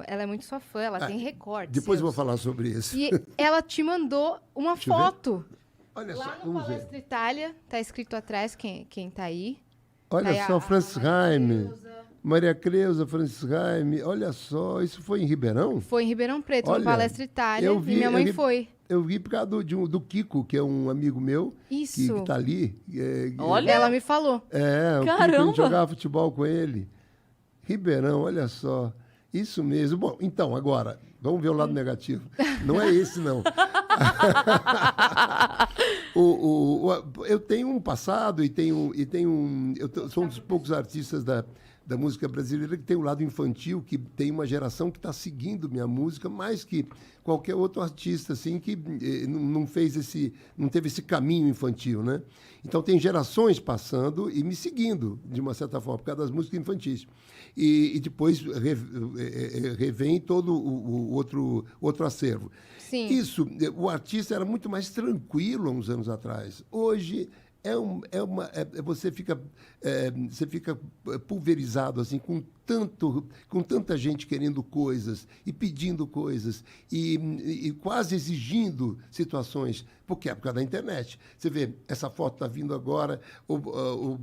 ela é muito sua fã, ela tem recortes. Depois eu vou falar sobre isso. E ela te mandou uma Deixa eu ver. foto. Olha Lá só, no vamos ver. Palestra Itália, tá escrito atrás quem tá aí. Olha Tá aí só, Francis Maria Raime, Creuza. Maria Creuza, Francis Raime. Olha só, isso foi em Ribeirão? Foi em Ribeirão Preto, Olha, no Palestra Itália, eu vi- e minha mãe eu vi- foi. Eu vi por causa do Kiko, que é um amigo meu, Isso. que tá ali. Olha! Ela me falou. O Kiko, a Caramba! gente jogava futebol com ele. Ribeirão, olha só. Isso mesmo. Bom, então, agora, vamos ver o lado negativo. Não é esse, não. Eu tenho um passado sou um dos poucos artistas da música brasileira que tem um lado infantil, que tem uma geração que está seguindo minha música mais que qualquer outro artista assim que não teve esse caminho infantil, né? Então tem gerações passando e me seguindo de uma certa forma por causa das músicas infantis e depois revém todo o outro acervo. Sim. Isso, o artista era muito mais tranquilo há uns anos atrás. Hoje você fica pulverizado assim com tanta gente querendo coisas e pedindo coisas e quase exigindo situações, porque é por causa da internet. Você vê, essa foto está vindo agora, ou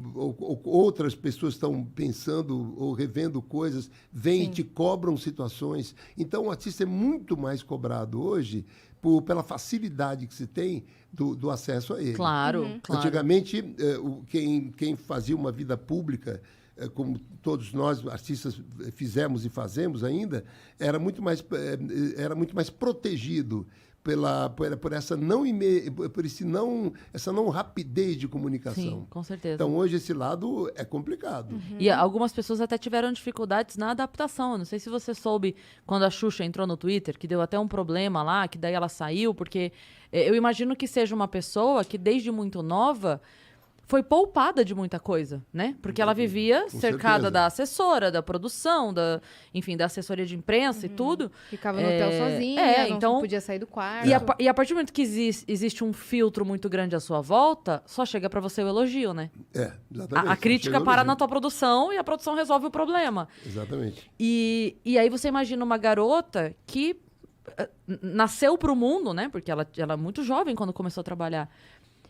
outras pessoas estão pensando ou revendo coisas, vêm e te cobram situações. Então o artista é muito mais cobrado hoje pela facilidade que se tem do acesso a ele. Claro, claro. Antigamente, quem fazia uma vida pública, como todos nós, artistas, fizemos e fazemos ainda, era muito mais protegido essa não rapidez de comunicação. Sim, com certeza. Então, hoje, esse lado é complicado. E algumas pessoas até tiveram dificuldades na adaptação. Eu não sei se você soube quando a Xuxa entrou no Twitter, que deu até um problema lá, que daí ela saiu, porque eu imagino que seja uma pessoa que desde muito nova foi poupada de muita coisa, né? Porque ela vivia Com cercada certeza. da assessora, da produção, enfim, da assessoria de imprensa e tudo. Ficava no hotel sozinha, então não podia sair do quarto. E a partir do momento que existe um filtro muito grande à sua volta, só chega pra você o elogio, né? Exatamente. A crítica para na tua produção e a produção resolve o problema. Exatamente. E aí você imagina uma garota que nasceu pro mundo, né? Porque ela é muito jovem quando começou a trabalhar.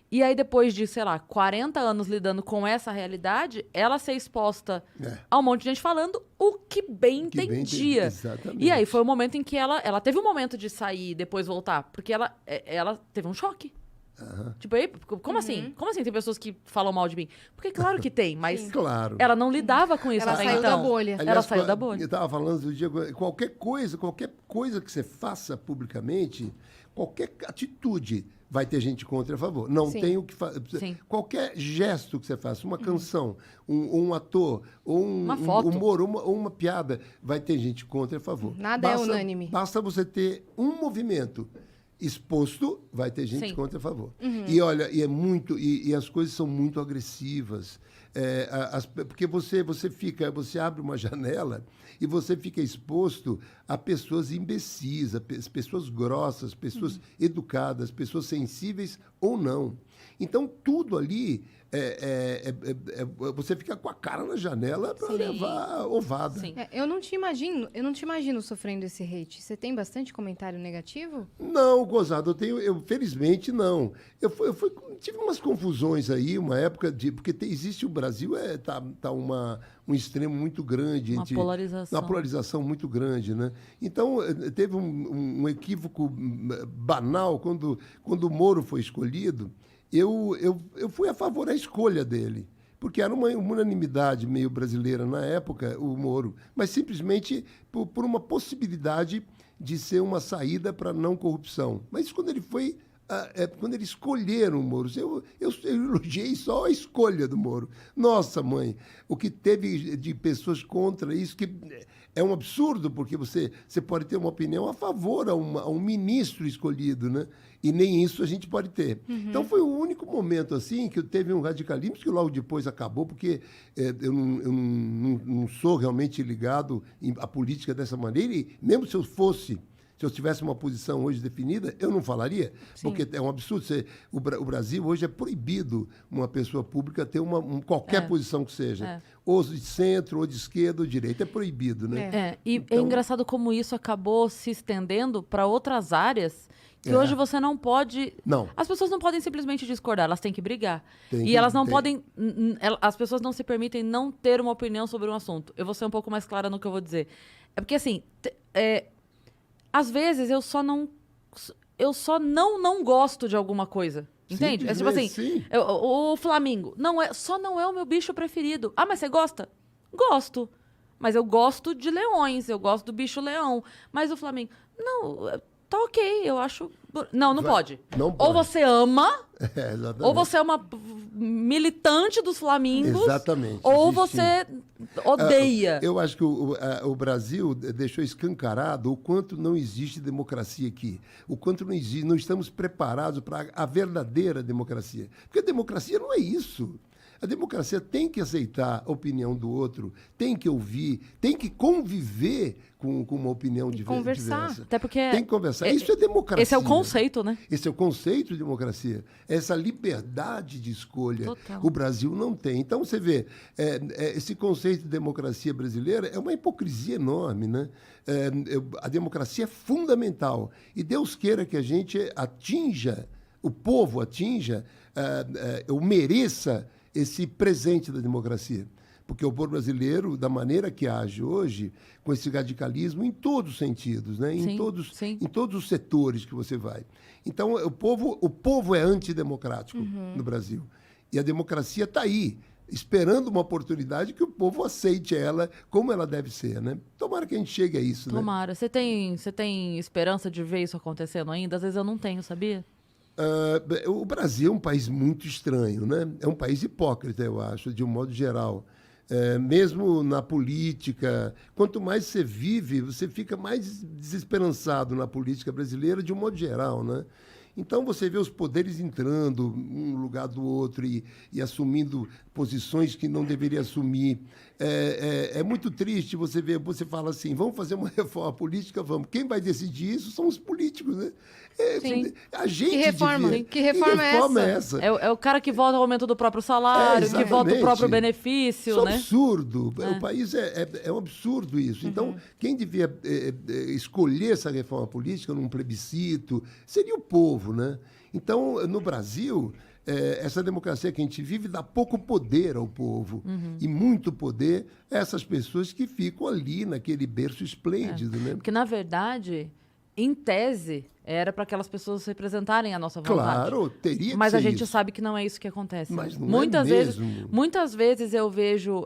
E aí, depois de, sei lá, 40 anos lidando com essa realidade, ela ser exposta a um monte de gente falando o que bem entendia. Exatamente. E aí foi o momento em que ela teve um momento de sair e depois voltar. Porque ela teve um choque. Tipo, aí, como assim? Como assim tem pessoas que falam mal de mim? Porque claro que tem, mas Claro. ela não lidava com isso Ela até saiu então. da bolha. Ela saiu da bolha. Eu estava falando do dia, qualquer coisa que você faça publicamente, qualquer atitude vai ter gente contra e a favor. Não Sim. tem o que fazer. Sim. Qualquer gesto que você faça, uma canção, um ator, ou Uma foto. um humor, ou uma piada, vai ter gente contra e a favor. Nada é unânime. Basta você ter um movimento exposto, vai ter gente Sim. contra e a favor. E olha, e as coisas são muito agressivas. Porque você abre uma janela e você fica exposto a pessoas imbecis, a pessoas grossas, pessoas educadas, pessoas sensíveis ou não. Então, tudo ali, você fica com a cara na janela para levar ovada. Sim. Eu não te imagino sofrendo esse hate. Você tem bastante comentário negativo? Não, gozado, felizmente não. Tive umas confusões aí, uma época porque existe o Brasil, tá um extremo muito grande. Uma polarização. Uma polarização muito grande, né? Então, teve um equívoco banal quando o Moro foi escolhido. Eu fui a favor da escolha dele, porque era uma unanimidade meio brasileira na época, o Moro, mas simplesmente por uma possibilidade de ser uma saída para não corrupção. Mas quando eles escolheram o Moro, eu elogiei só a escolha do Moro. Nossa, mãe, o que teve de pessoas contra isso, que é um absurdo, porque você pode ter uma opinião a favor a um ministro escolhido, né? E nem isso a gente pode ter. Então, foi o único momento assim que teve um radicalismo que logo depois acabou, porque eu não sou realmente ligado à política dessa maneira, e mesmo se eu fosse Se eu tivesse uma posição hoje definida, eu não falaria, porque é um absurdo. O Brasil hoje é proibido uma pessoa pública ter qualquer posição que seja, ou de centro, ou de esquerda, ou de direita. É proibido, né? E é engraçado como isso acabou se estendendo para outras áreas que hoje você não pode... Não. As pessoas não podem simplesmente discordar, elas têm que brigar. Elas não podem... As pessoas não se permitem não ter uma opinião sobre um assunto. Eu vou ser um pouco mais clara no que eu vou dizer. É porque, assim, às vezes eu só não gosto de alguma coisa. Entende? É tipo assim, o Flamengo só não é o meu bicho preferido. Ah, mas você gosta? Gosto. Mas eu gosto de leões, eu gosto do bicho leão. Mas o Flamengo... Não... Tá ok, eu acho... Não pode. Não pode. Ou você ama, exatamente. ou você é uma militante dos Flamingos, exatamente. ou você odeia. Eu acho que o Brasil deixou escancarado o quanto não existe democracia aqui. O quanto não estamos preparados para a verdadeira democracia. Porque a democracia não é isso. A democracia tem que aceitar a opinião do outro, tem que ouvir, tem que conviver com uma opinião diversa. Até porque tem que conversar. Isso é democracia. Esse é o conceito, né? Esse é o conceito de democracia. Essa liberdade de escolha. Total. O Brasil não tem. Então, você vê, esse conceito de democracia brasileira é uma hipocrisia enorme, né? A democracia é fundamental. E Deus queira que a gente o povo ou mereça esse presente da democracia. Porque o povo brasileiro, da maneira que age hoje, com esse radicalismo em todos os sentidos, né? Em todos os setores que você vai. Então, o povo é antidemocrático no Brasil. E a democracia está aí, esperando uma oportunidade que o povo aceite ela como ela deve ser, né? Tomara que a gente chegue a isso, né? Tomara. Você tem esperança de ver isso acontecendo ainda? Às vezes eu não tenho, sabia? O Brasil é um país muito estranho, né? É um país hipócrita, eu acho, de um modo geral. Mesmo na política, quanto mais você vive, você fica mais desesperançado na política brasileira, de um modo geral, né? Então, você vê os poderes entrando um lugar do outro e assumindo posições que não deveria assumir. É muito triste você ver, você fala assim, vamos fazer uma reforma política, vamos. Quem vai decidir isso são os políticos, né? A gente Que reforma é essa? É o cara que vota o aumento do próprio salário, que vota o próprio benefício, isso né? É absurdo. O país é um absurdo isso. Então, quem devia escolher essa reforma política num plebiscito seria o povo, né? Então, no Brasil, essa democracia que a gente vive dá pouco poder ao povo e muito poder a essas pessoas que ficam ali naquele berço esplêndido, né? Porque, na verdade, em tese, era para aquelas pessoas representarem a nossa vontade. Claro, teria que Mas ser a gente isso. sabe que não é isso que acontece. Mas não muitas é vezes, mesmo. muitas vezes eu vejo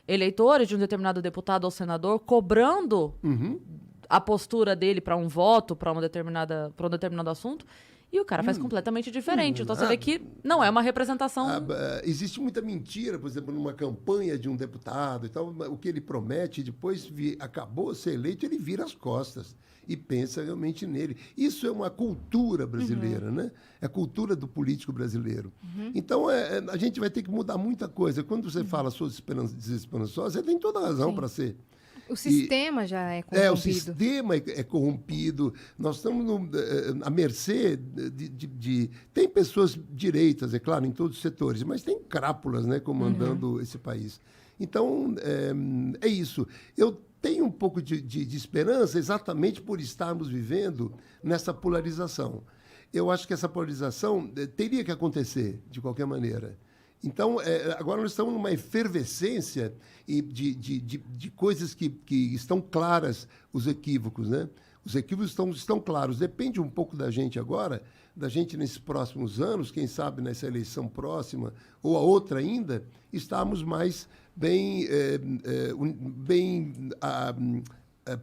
eleitores de um determinado deputado ou senador cobrando a postura dele para um voto, para um determinado assunto, e o cara faz completamente diferente. Então você vê que não é uma representação... Existe muita mentira, por exemplo, numa campanha de um deputado e tal, o que ele promete, depois acabou de ser eleito, ele vira as costas e pensa realmente nele. Isso é uma cultura brasileira, né? É a cultura do político brasileiro. Então, a gente vai ter que mudar muita coisa. Quando você fala sou desesperançosa, você tem toda a razão para ser. O sistema já é corrompido. O sistema é corrompido. Nós estamos à mercê de... Tem pessoas direitas, é claro, em todos os setores, mas tem crápulas, né, comandando esse país. Então, é isso. Eu tenho um pouco de esperança exatamente por estarmos vivendo nessa polarização. Eu acho que essa polarização teria que acontecer, de qualquer maneira. Então, agora nós estamos numa efervescência de coisas que estão claras, os equívocos, né? Os equívocos estão claros. Depende um pouco da gente agora, da gente nesses próximos anos, quem sabe nessa eleição próxima, ou a outra ainda, estarmos mais bem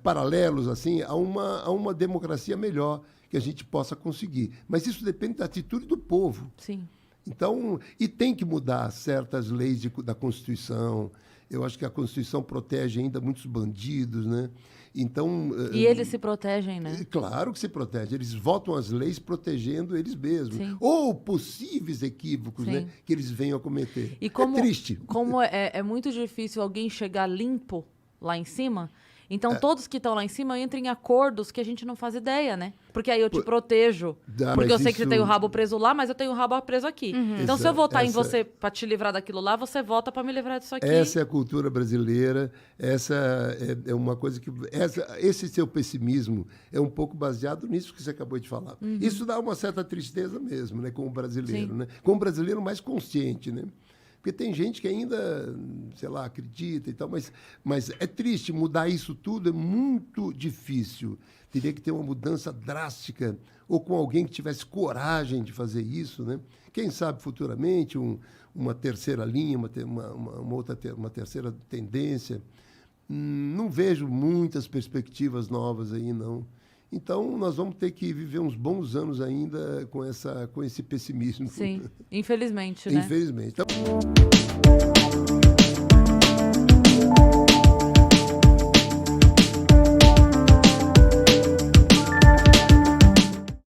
paralelos assim, a uma democracia melhor que a gente possa conseguir. Mas isso depende da atitude do povo. Sim. Então, e tem que mudar certas leis da Constituição. Eu acho que a Constituição protege ainda muitos bandidos, né? Então, e eles se protegem, né? Claro que se protege. Eles votam as leis protegendo eles mesmos. Sim. Ou possíveis equívocos, né, que eles venham a cometer. E como, é triste. Como é muito difícil alguém chegar limpo lá em cima, Então, todos que estão lá em cima entram em acordos que a gente não faz ideia, né? Porque aí eu te protejo. Dá, Porque mas eu sei que você isso- tem o rabo preso lá, mas eu tenho o rabo preso aqui. Então, se eu votar em Essa- você pra te livrar daquilo lá, você vota pra me livrar disso aqui. Essa é a cultura brasileira, essa é uma coisa que... esse seu pessimismo é um pouco baseado nisso que você acabou de falar. Isso dá uma certa tristeza mesmo, né, com o brasileiro, Sim. né? Com o brasileiro mais consciente, né? Porque tem gente que ainda, sei lá, acredita e tal, mas é triste, mudar isso tudo é muito difícil. Teria que ter uma mudança drástica, ou com alguém que tivesse coragem de fazer isso, né? Quem sabe futuramente uma terceira linha, uma terceira tendência. Não vejo muitas perspectivas novas aí, não. Então, nós vamos ter que viver uns bons anos ainda com esse pessimismo. Sim, infelizmente, né? Infelizmente. Então...